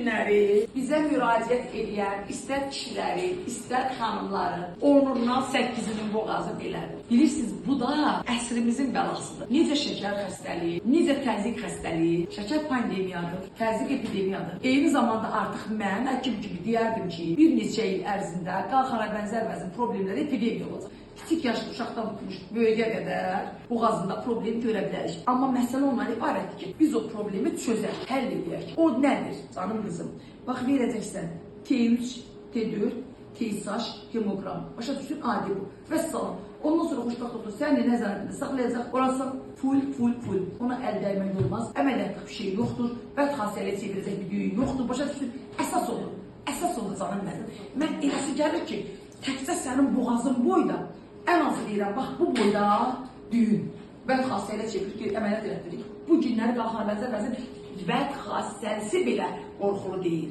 günləri bizə müraciət edən istər kişiləri, istər xanımları 10-undan 8-inin boğazı belədir. Bilirsiniz, bu da əsrimizin bəlasıdır. Necə şəkər xəstəliyi, necə təzyiq xəstəliyi, şəkər pandemiyadır, təzyiq epidemiyadır. Eyni zamanda artıq mən həkim kimi deyərdim ki, bir neçə il ərzində qalxana bənzər vəzin problemləri epidemiya olacaq. Kiçik yaşlı uşaqdan tutmuş böyüyə qədər boğazında problem görə bilərik. Amma məsələ ondan ibarətdir ki, biz o problemi çözək, həll edək. O nədir canım qızım? Bax, verəcəksən T3, T4, TSH, hemoqram. Başa düşün, adi bu. Vəssalam. Ondan sonra xoşbaxt doktor səni nəzarətində saxlayacaq. Orası full. Ona əl dəymək olmaz. Əməliyyatda bir şey yoxdur. Bəd xasiyyələ çevirəcək bir düyün yoxdur. Başa düşün, əsas olur canım mənim. Mən eləsi gəlir ki, təkcə sənin boğazın boyda, ən azı deyirəm, bax bu boyda düyün. Bəd xasiyyələ çevirir ki, əməliyyat elətdirik. Bu günləri qalxana bənzər vəzin bəd xassiyəsi belə qorxulu deyil.